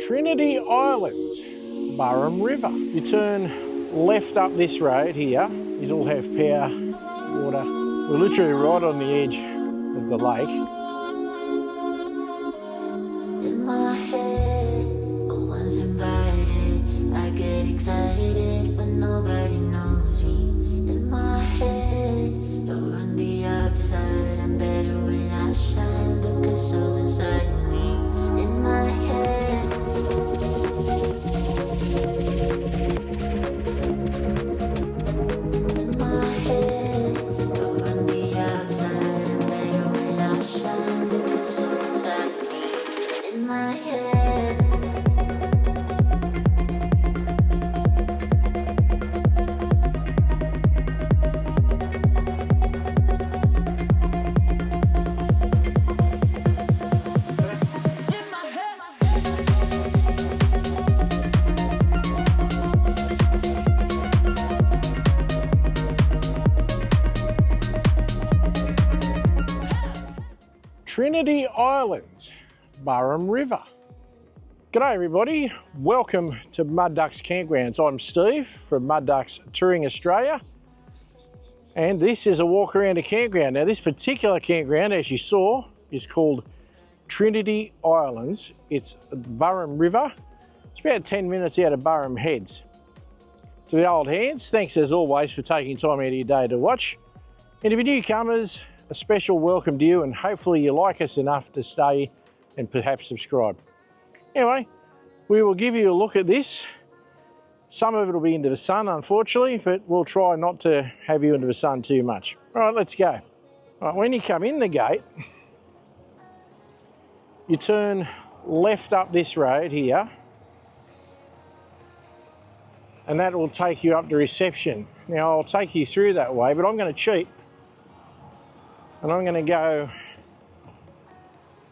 Trinity Islands, Burrum River. You turn left up this road here. These all have power, water. We're literally right on the edge of the lake. In my head, oh, once invited, I get excited when nobody knows me. In my head, you're on the outside, I'm better when I shine, the crystals inside me. In my head, in my head, you're on the outside, I'm better when I shine, the crystals inside me. In my head. Trinity Islands, Burrum River. G'day everybody, welcome to Mud Ducks Campgrounds. I'm Steve from Mud Ducks Touring Australia, and this is a walk around a campground. Now this particular campground, as you saw, is called Trinity Islands. It's Burrum River. It's about 10 minutes out of Burrum Heads. To the old hands, thanks as always for taking time out of your day to watch. And if you're newcomers, a special welcome to you, and hopefully you like us enough to stay and perhaps subscribe. Anyway, we will give you a look at this. Some of it will be into the sun, unfortunately, but we'll try not to have you into the sun too much. All right, let's go. All right, when you come in the gate, you turn left up this road here, and that will take you up to reception. Now, I'll take you through that way, but I'm going to cheat. And I'm going to go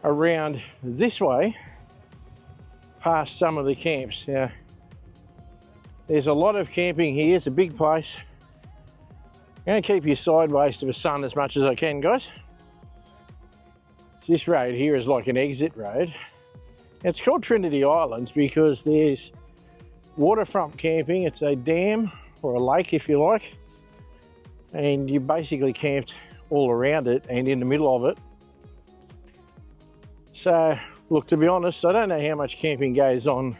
around this way past some of the camps. Now, there's a lot of camping here. It's a big place. I'm going to keep you sideways to the sun as much as I can, guys. This road here is like an exit road. It's called Trinity Islands because there's waterfront camping. It's a dam or a lake, if you like, and you basically camped all around it and in the middle of it. So look, to be honest, I don't know how much camping goes on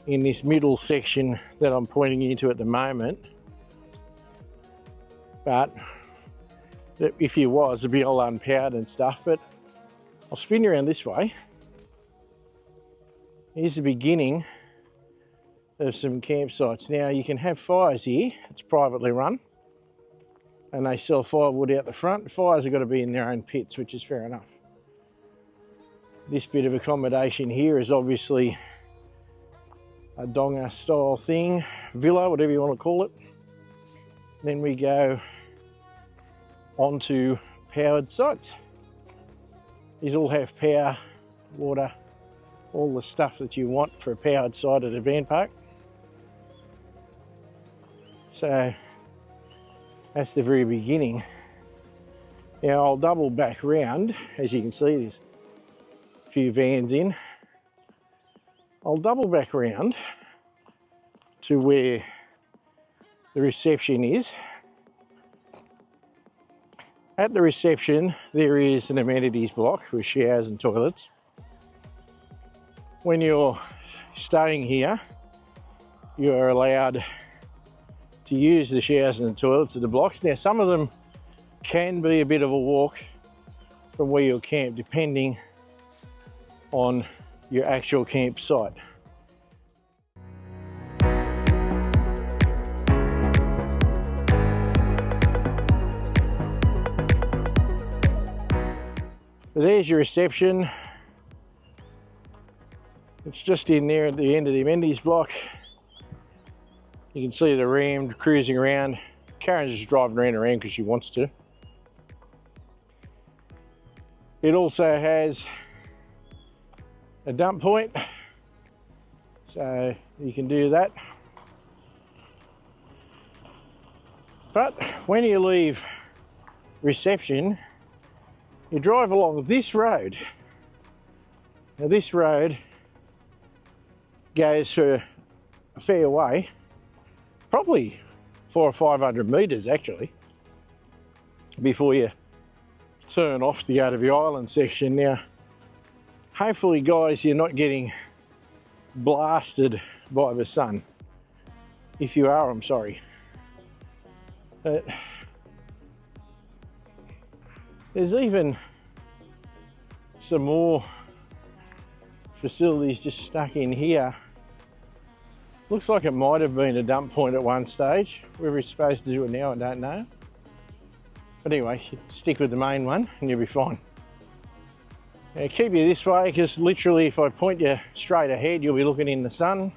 in this middle section that I'm pointing you to at the moment, but if you was, it'd be all unpowered and stuff. But I'll spin you around this way. Here's the beginning of some campsites. Now you can have fires here. It's privately run, and they sell firewood out the front. Fires have got to be in their own pits, which is fair enough. This bit of accommodation here is obviously a donga style thing, villa, whatever you want to call it. Then we go onto powered sites. These all have power, water, all the stuff that you want for a powered site at a van park. So that's the very beginning. Now I'll double back round. As you can see, there's a few vans in. I'll double back round to where the reception is. At the reception, there is an amenities block with showers and toilets. When you're staying here, you are allowed to use the showers and the toilets at the blocks. Now, some of them can be a bit of a walk from where you'll camp, depending on your actual campsite. So there's your reception. It's just in there at the end of the amenities block. You can see the Ram cruising around. Karen's just driving around because she wants to. It also has a dump point, so you can do that. But when you leave reception, you drive along this road. Now this road goes for a fair way, probably 400 or 500 metres actually, before you turn off to go to the island section. Now, hopefully guys, you're not getting blasted by the sun. If you are, I'm sorry. But there's even some more facilities just stuck in here. Looks like it might have been a dump point at one stage. Whether it's supposed to do it now, I don't know. But anyway, stick with the main one and you'll be fine. Now keep you this way, because literally if I point you straight ahead, you'll be looking in the sun.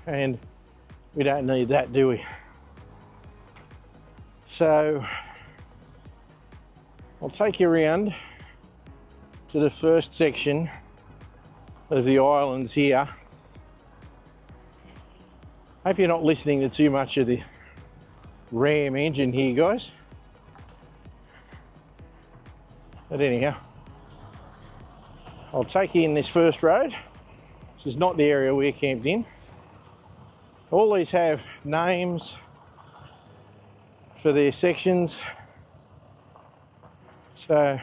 And we don't need that, do we? So I'll take you around to the first section of the islands here. Hope you're not listening to too much of the Ram engine here, guys. But anyhow, I'll take you in this first road. This is not the area we're camped in. All these have names for their sections. So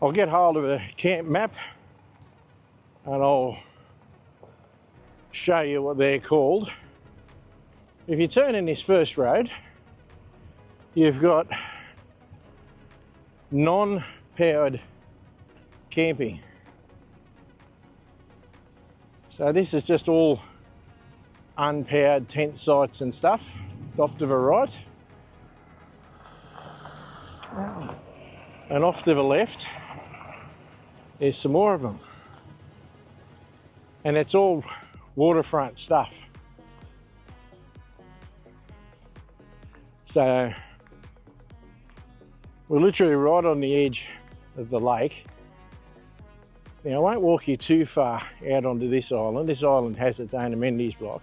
I'll get hold of a camp map and I'll show you what they're called. If you turn in this first road, you've got non-powered camping. So this is just all unpowered tent sites and stuff. Off to the right. And off to the left, there's some more of them. And it's all waterfront stuff. So we're literally right on the edge of the lake. Now I won't walk you too far out onto this island. This island has its own amenities block.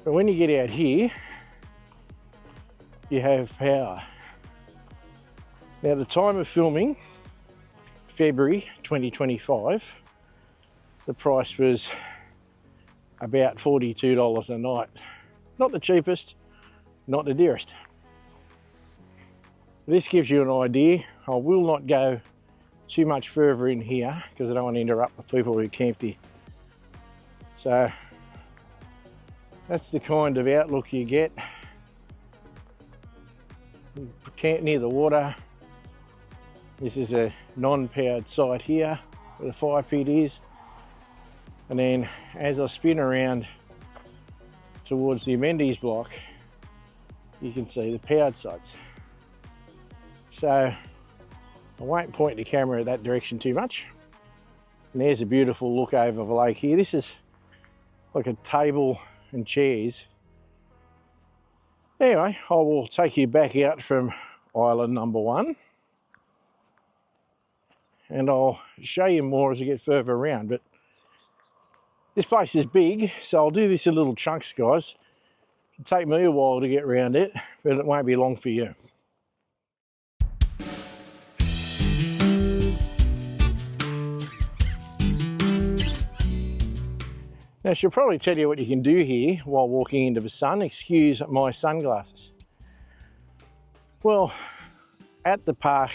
But when you get out here, you have power. Now the time of filming, February 2025, the price was about $42 a night. Not the cheapest, not the dearest. This gives you an idea. I will not go too much further in here because I don't want to interrupt the people who camped here. So that's the kind of outlook you get. Camp near the water. This is a non-powered site here where the fire pit is. And then as I spin around towards the amenities block, you can see the powered sites. So I won't point the camera in that direction too much. And there's a beautiful look over the lake here. This is like a table and chairs. Anyway, I will take you back out from island number 1. And I'll show you more as I get further around. But this place is big, so I'll do this in little chunks, guys. It'll take me a while to get around it, but it won't be long for you. Now, I should probably tell you what you can do here while walking into the sun. Excuse my sunglasses. Well, at the park,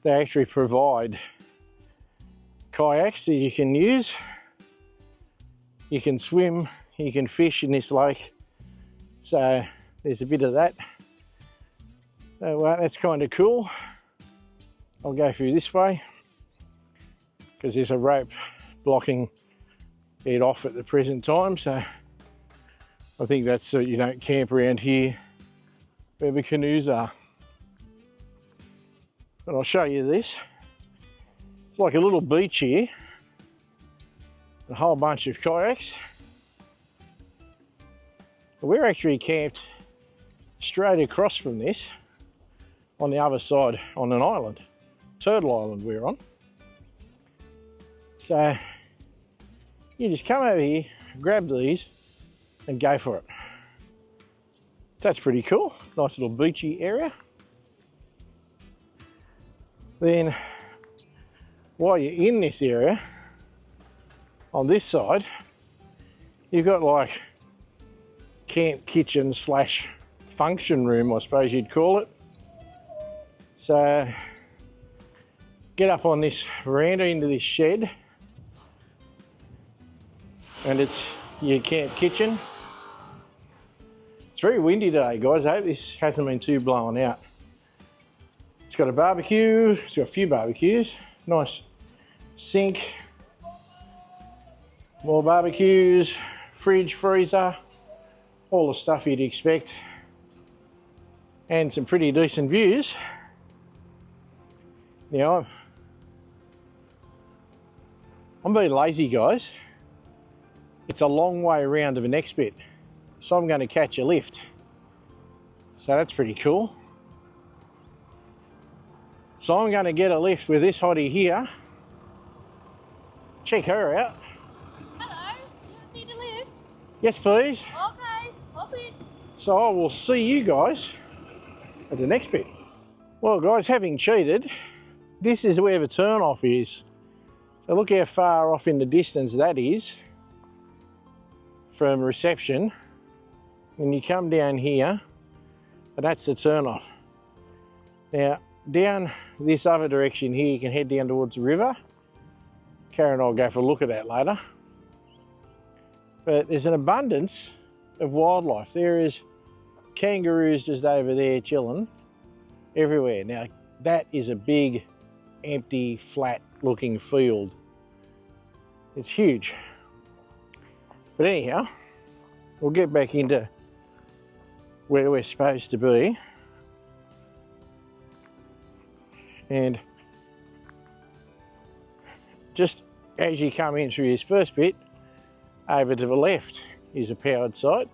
they actually provide kayaks that you can use. You can swim, you can fish in this lake. So there's a bit of that. So that's kind of cool. I'll go through this way because there's a rope blocking it off at the present time. So I think that's so you don't camp around here where the canoes are. But I'll show you this. It's like a little beach here. A whole bunch of kayaks. We're actually camped straight across from this on the other side on an island. Turtle Island we're on. So you just come over here, grab these and go for it. That's pretty cool. Nice little beachy area. Then while you're in this area, on this side, you've got like camp kitchen slash function room, I suppose you'd call it. So get up on this veranda into this shed, and it's your camp kitchen. It's very windy today, guys. I hope this hasn't been too blown out. It's got a barbecue, it's got a few barbecues, nice sink, more barbecues, fridge, freezer, all the stuff you'd expect, and some pretty decent views. Now, I'm being lazy, guys. It's a long way around to the next bit, so I'm going to catch a lift. So that's pretty cool. So I'm going to get a lift with this hottie here. Check her out. Hello, you need a lift? Yes, please. Okay, hop in. So I will see you guys at the next bit. Well, guys, having cheated, this is where the turn off is. So look how far off in the distance that is from reception. When you come down here, and that's the turn off. Now, down this other direction here, you can head down towards the river. Karen and I'll go for a look at that later. But there's an abundance of wildlife. There is kangaroos just over there chilling everywhere. Now, that is a big, empty, flat looking field. It's huge. But anyhow, we'll get back into where we're supposed to be. And just as you come in through this first bit, over to the left is a powered site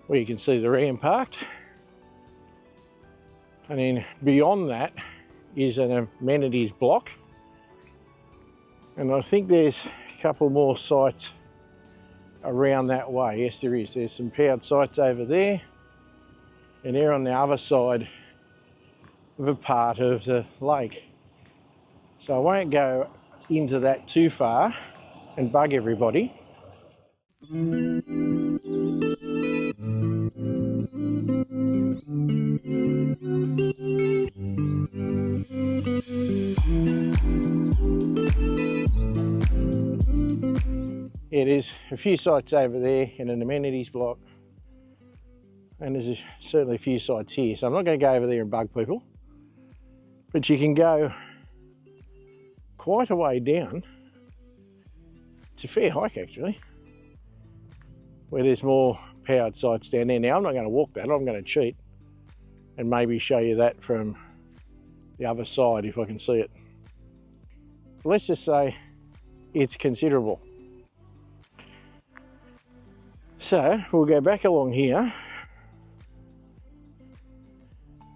where you can see the ram parked. And then beyond that is an amenities block. And I think there's a couple more sites around that way. Yes, there is. There's some powered sites over there. And they're on the other side of a part of the lake. So I won't go into that too far and bug everybody. Yeah, there's a few sites over there in an amenities block, and there's certainly a few sites here, so I'm not going to go over there and bug people, but you can go quite a way down. It's a fair hike actually, where there's more powered sites down there. Now I'm not going to walk that, I'm going to cheat and maybe show you that from the other side if I can see it. Let's just say it's considerable. So we'll go back along here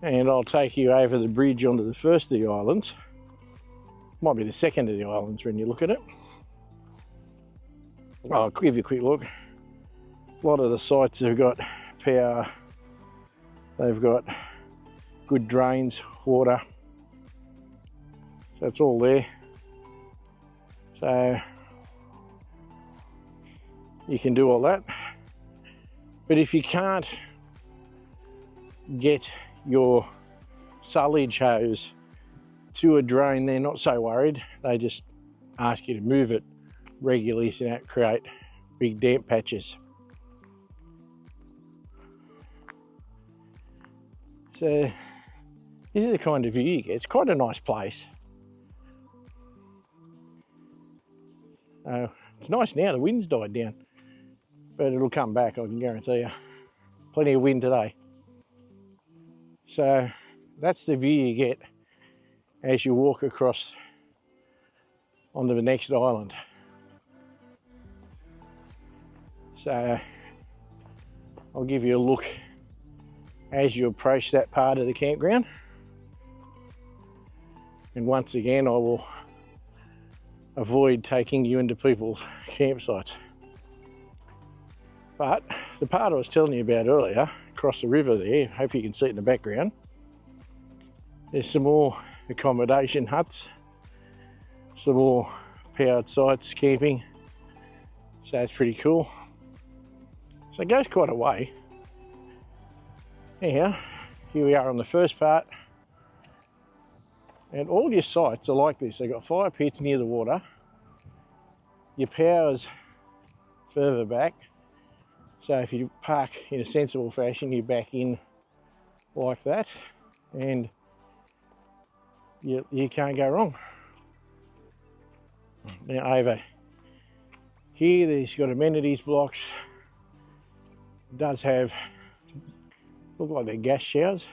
and I'll take you over the bridge onto the first of the islands. Might be the second of the islands when you look at it. I'll give you a quick look. A lot of the sites have got power, they've got good drains, water, so it's all there. So you can do all that. But if you can't get your sullage hose to a drain, they're not so worried. They just ask you to move it regularly so you don't create big damp patches. So this is the kind of view you get. It's quite a nice place. It's nice now, the wind's died down, but it'll come back, I can guarantee you. Plenty of wind today. So that's the view you get as you walk across onto the next island. So I'll give you a look as you approach that part of the campground. And once again, I will avoid taking you into people's campsites. But the part I was telling you about earlier, across the river there, hope you can see it in the background, there's some more accommodation huts some more powered sites camping, so it's pretty cool. So it goes quite a way. Anyhow, here we are on the first part, and all your sites are like this. They've got fire pits near the water, your power's further back, so if you park in a sensible fashion, you back in like that, and you can't go wrong. Now over here, there's got amenities blocks. It does have, look like they're gas showers,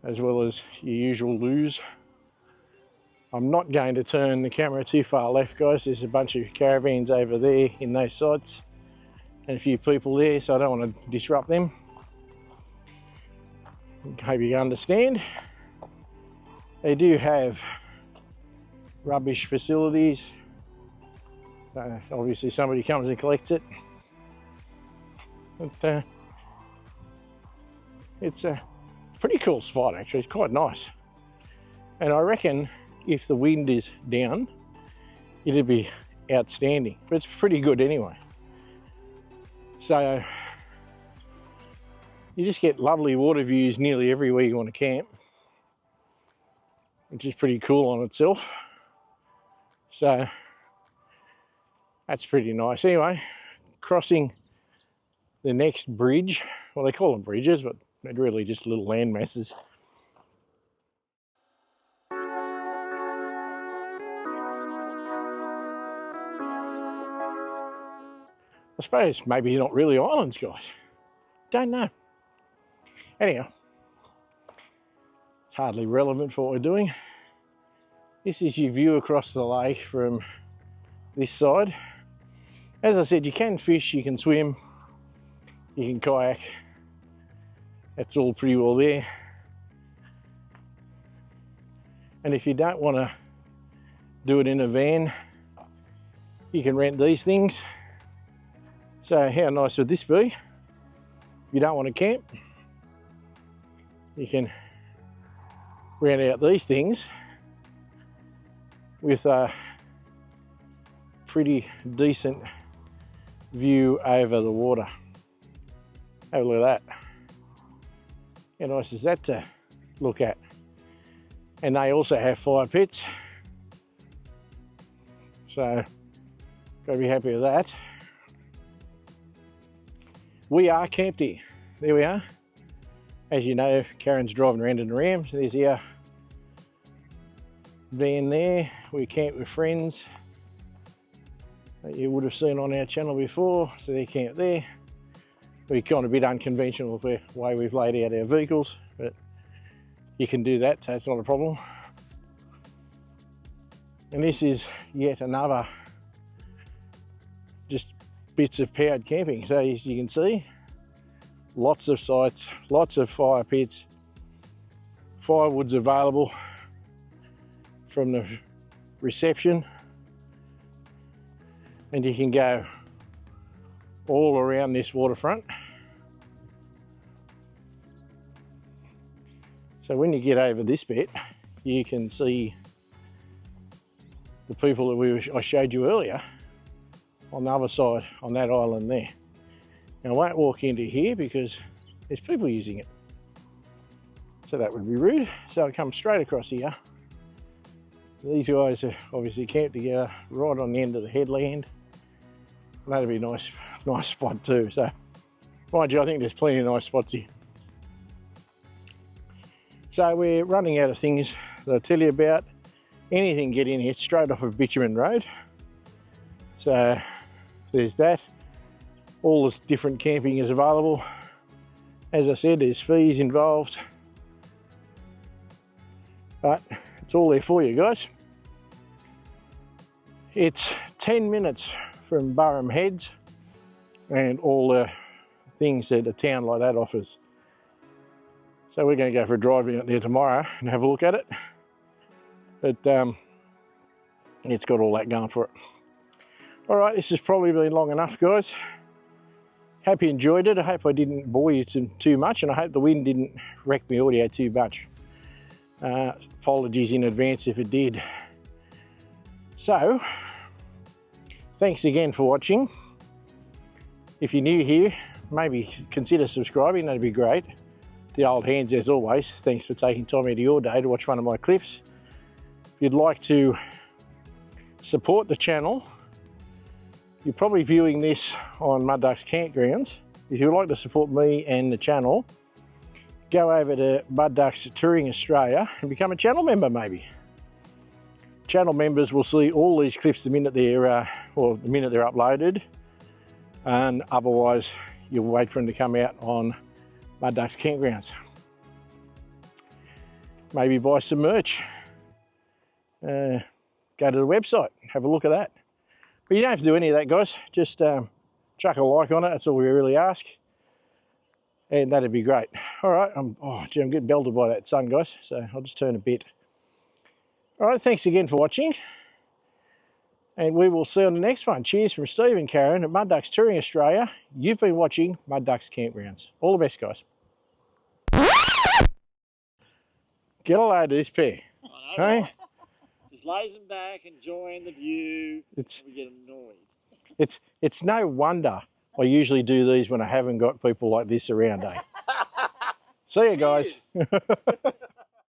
as well as your usual loos. I'm not going to turn the camera too far left, guys. There's a bunch of caravans over there in those sites, and a few people there, so I don't want to disrupt them. Hope you understand. They do have rubbish facilities. Obviously somebody comes and collects it. But it's a pretty cool spot actually, it's quite nice. And I reckon if the wind is down, it'd be outstanding, but it's pretty good anyway. So you just get lovely water views nearly everywhere you want to camp, which is pretty cool on itself. So that's pretty nice. Anyway, crossing the next bridge, well, they call them bridges, but they're really just little land masses. I suppose maybe you're not really islands, guys. Don't know. Anyhow, it's hardly relevant for what we're doing. This is your view across the lake from this side. As I said, you can fish, you can swim, you can kayak. That's all pretty well there. And if you don't want to do it in a van, you can rent these things. So how nice would this be? If you don't want to camp, you can rent out these things with a pretty decent view over the water. Have a look at that. How nice is that to look at? And they also have fire pits, so gotta be happy with that. We are camped here. There we are. As you know, Karen's driving around in the Ram. There's our van there. We camp with friends that you would have seen on our channel before. So they're camped there. We're kind of a bit unconventional with the way we've laid out our vehicles, but you can do that, so it's not a problem. And this is yet another just bits of powered camping. So as you can see, lots of sites, lots of fire pits, firewood's available from the reception, and you can go all around this waterfront. So when you get over this bit, you can see the people that I showed you earlier on the other side, on that island there. Now I won't walk into here because there's people using it, so that would be rude. So I come straight across here. These guys are obviously camped together right on the end of the headland. That'd be a nice spot too. So mind you, I think there's plenty of nice spots here. So we're running out of things that I'll tell you about. Anything get in here straight off of Bitumen Road. So there's that. All this different camping is available. As I said, there's fees involved, but it's all there for you guys. It's 10 minutes from Burrum Heads and all the things that a town like that offers. So we're going to go for a drive out there tomorrow and have a look at it. But it's got all that going for it. All right, this has probably been long enough, guys. Hope you enjoyed it. I hope I didn't bore you too much, and I hope the wind didn't wreck my audio too much. Apologies in advance if it did. So, thanks again for watching. If you're new here, maybe consider subscribing, that'd be great. The old hands as always, thanks for taking time out of your day to watch one of my clips. If you'd like to support the channel, you're probably viewing this on Mud Ducks Campgrounds. If you'd like to support me and the channel, go over to Mud Ducks Touring Australia and become a channel member maybe. Channel members will see all these clips the minute they're uploaded, and otherwise you'll wait for them to come out on Mud Ducks Campgrounds. Maybe buy some merch. Go to the website, have a look at that. But you don't have to do any of that, guys. Just chuck a like on it, that's all we really ask. And that'd be great. All right, I'm getting belted by that sun, guys, so I'll just turn a bit. All right, thanks again for watching. And we will see you on the next one. Cheers from Steve and Karen at Mud Ducks Touring Australia. You've been watching Mud Ducks Campgrounds. All the best, guys. Get a load of this pair. I know, Hey? right? Just lazing back, enjoying the view. We get annoyed. It's no wonder I usually do these when I haven't got people like this around, eh? See you guys. Cheers.